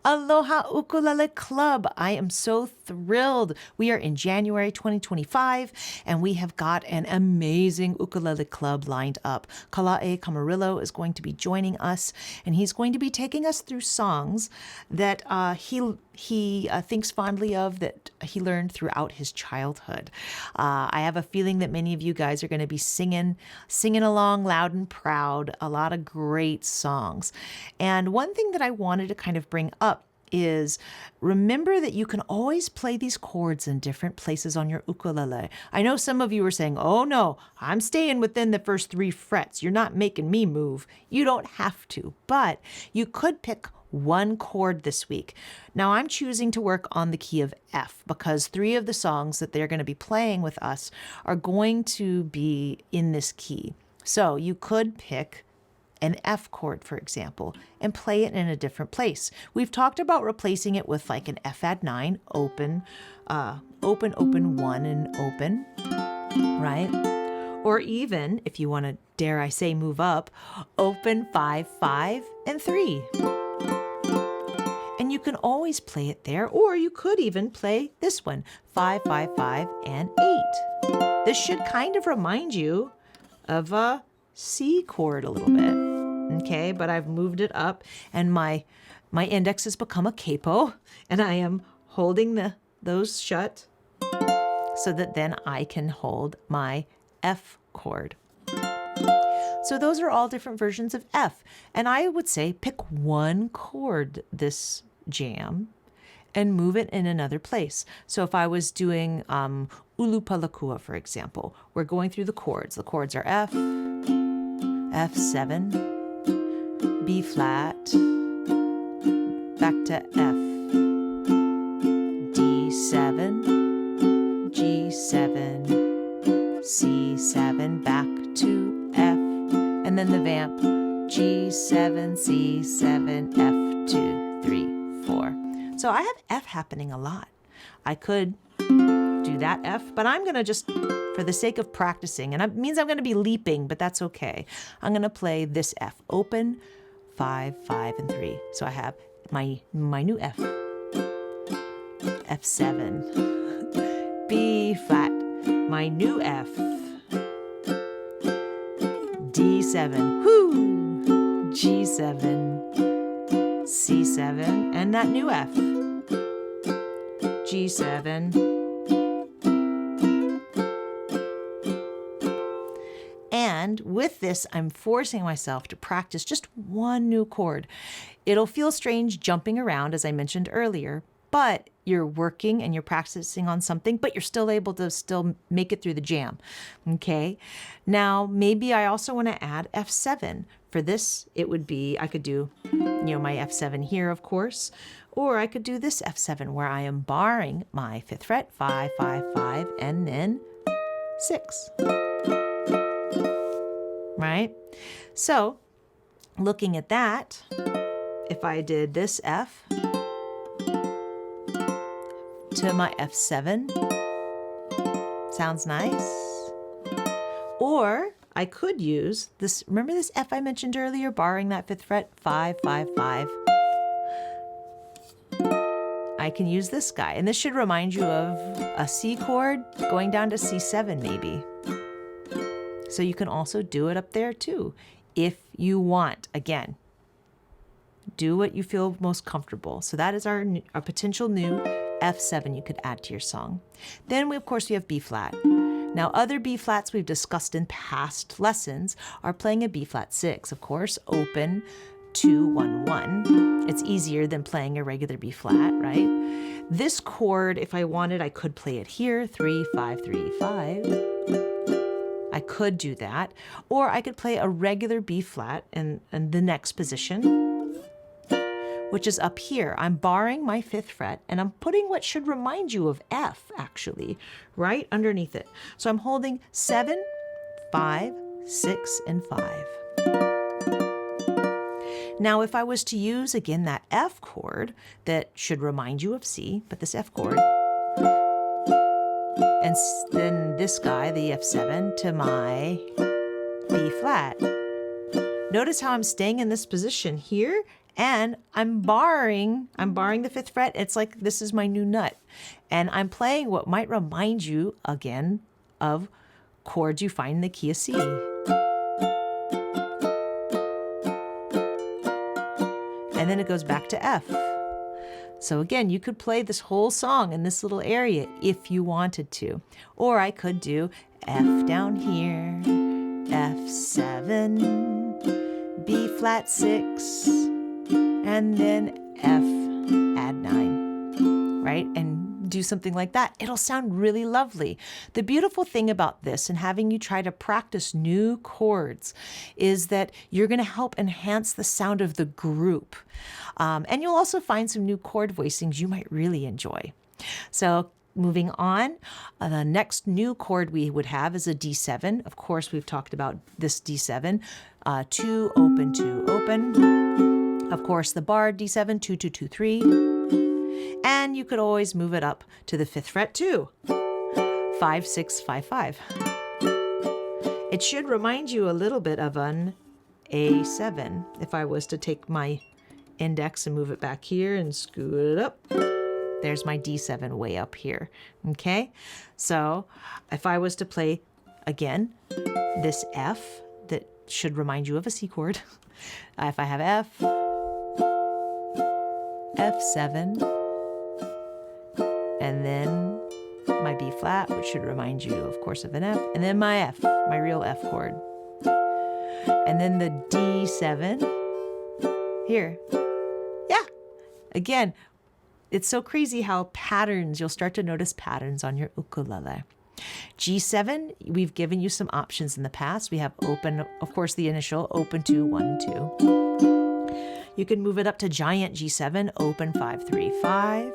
Aloha Ukulele Club. I am so thrilled. We are in January 2025, and we have got an amazing ukulele club lined up. Kala'e Camarillo is going to be joining us, and he's going to be taking us through songs that he thinks fondly of, that he learned throughout his childhood. I have a feeling that many of you guys are going to be singing along loud and proud. A lot of great songs. And one thing that I wanted to kind of bring up is remember that you can always play these chords in different places on your ukulele. I know some of you are saying, oh no, I'm staying within the first 3 frets. You're not making me move. You don't have to, but you could pick one chord this week. Now I'm choosing to work on the key of F because 3 of the songs that they're going to be playing with us are going to be in this key. So you could pick an F chord, for example, and play it in a different place. We've talked about replacing it with like an F add 9, open, open, 1, and open, right? Or even, if you want to, dare I say, move up, open, 5, 5, and 3. And you can always play it there, or you could even play this one, 5, 5, 5, and 8. This should kind of remind you of a C chord a little bit. Okay, but I've moved it up, and my index has become a capo, and I am holding those shut so that then I can hold my F chord. So those are all different versions of F, and I would say pick one chord this jam and move it in another place. So if I was doing Ulupalakua, for example, we're going through the chords. The chords are F, F7, B flat, back to F, D7, G7, C7, back to F, and then the vamp, G7, C7, F2, 3, 4. So I have F happening a lot. I could do that F, but I'm going to just, for the sake of practicing, and it means I'm going to be leaping, but that's okay. I'm going to play this F, open, 5, 5, and 3. So I have my new F, F7, B flat, my new F, D7, whoo, G7, C7, and that new F, G7, and with this, I'm forcing myself to practice just one new chord. It'll feel strange jumping around, as I mentioned earlier, but you're working and you're practicing on something, but you're still able to still make it through the jam, okay? Now, maybe I also want to add F7. For this, it would be, I could do, my F7 here, of course, or I could do this F7 where I am barring my 5th fret, 5, 5, 5, and then 6. Right? So, looking at that, if I did this F to my F7, sounds nice. Or I could use this, remember this F I mentioned earlier, barring that 5th fret, 5, 5, 5. I can use this guy, and this should remind you of a C chord going down to C7 maybe. So you can also do it up there too, if you want. Again, do what you feel most comfortable. So that is our potential new F7 you could add to your song. Then of course we have B flat. Now other B flats we've discussed in past lessons are playing a B flat 6, of course, open 2, 1, 1. It's easier than playing a regular B flat, right? This chord, if I wanted, I could play it here, 3, 5, 3, 5. I could do that, or I could play a regular B flat in the next position, which is up here. I'm barring my 5th fret, and I'm putting what should remind you of F, actually, right underneath it. So I'm holding 7, 5, 6, and 5. Now, if I was to use, again, that F chord that should remind you of C, but this F chord, and then this guy, the F7, to my B flat. Notice how I'm staying in this position here And I'm barring the 5th fret. It's like this is my new nut. And I'm playing what might remind you, again, of chords you find in the key of C. And then it goes back to F. So again, you could play this whole song in this little area if you wanted to. Or I could do F down here, F7, B flat 6, and then F add 9, right? And do something like that. It'll sound really lovely. The beautiful thing about this and having you try to practice new chords is that you're going to help enhance the sound of the group. And you'll also find some new chord voicings you might really enjoy. So moving on, the next new chord we would have is a D7. Of course, we've talked about this D7. 2, open, 2, open. Of course, the barred D7, 2, 2, 2, 3. And you could always move it up to the 5th fret too. 5, 6, 5, 5. It should remind you a little bit of an A7 if I was to take my index and move it back here and scoot it up. There's my D7 way up here. Okay, so if I was to play again this F, that should remind you of a C chord. If I have F, F7, and then my B flat, which should remind you, of course, of an F, and then my F, my real F chord. And then the D7 here. Yeah, again, it's so crazy how patterns, you'll start to notice patterns on your ukulele. G7, we've given you some options in the past. We have open, of course, the initial, open 2, 1, 2. You can move it up to giant G7, open 5, 3, 5.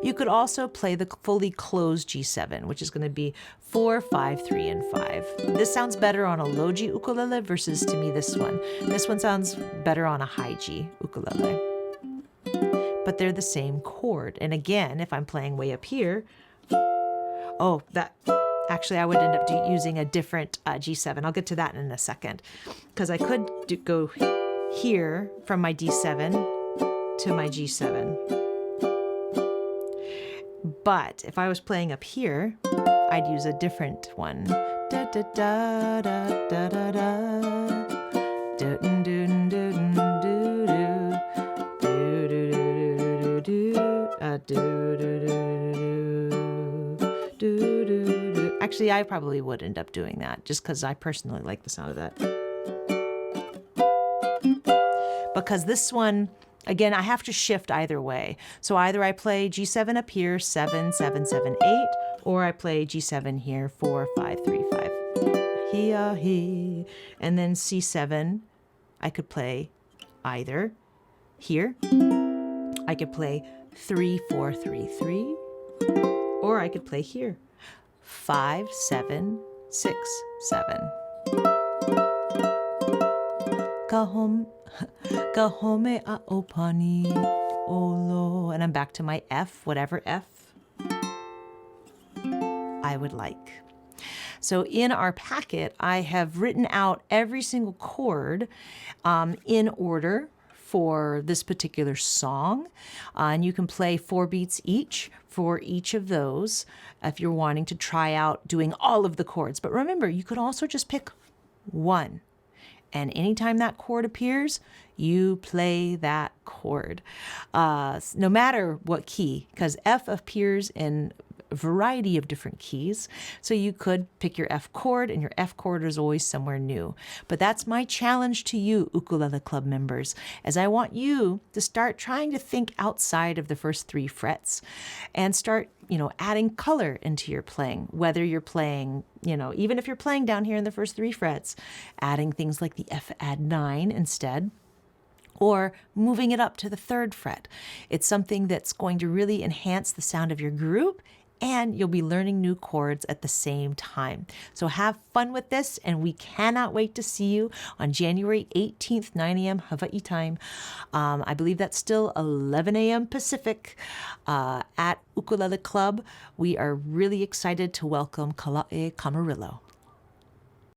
You could also play the fully closed G7, which is going to be 4, 5, 3, and 5. This sounds better on a low G ukulele versus, to me, this one. This one sounds better on a high G ukulele. But they're the same chord. And again, if I'm playing way up here, actually I would end up using a different G7. I'll get to that in a second. Because I could go here from my D7 to my G7. But if I was playing up here, I'd use a different one. Da da da da da da da. Dun dun dun dun dun. Actually, I probably would end up doing that just because I personally like the sound of that. Because this one, again, I have to shift either way. So either I play G7 up here, 7, 7, 7, 8, or I play G7 here, 4, 5, 3, 5. He, and then C7, I could play either here. I could play 3, 4, 3, 3, or I could play here, 5, 7, 6, 7. Kahome a opani olo. And I'm back to my F, whatever F I would like. So in our packet, I have written out every single chord in order for this particular song. And you can play 4 beats each for each of those if you're wanting to try out doing all of the chords. But remember, you could also just pick one. And anytime that chord appears, you play that chord, no matter what key, because F appears in a variety of different keys. So you could pick your F chord, and your F chord is always somewhere new. But that's my challenge to you, Ukulele Club members, as I want you to start trying to think outside of the first 3 frets and start, adding color into your playing, whether you're playing, even if you're playing down here in the first 3 frets, adding things like the F add 9 instead, or moving it up to the 3rd fret. It's something that's going to really enhance the sound of your group, and you'll be learning new chords at the same time. So have fun with this, and we cannot wait to see you on January 18th, 9 a.m. Hawai'i time. I believe that's still 11 a.m. Pacific at Ukulele Club. We are really excited to welcome Kala'e Camarillo.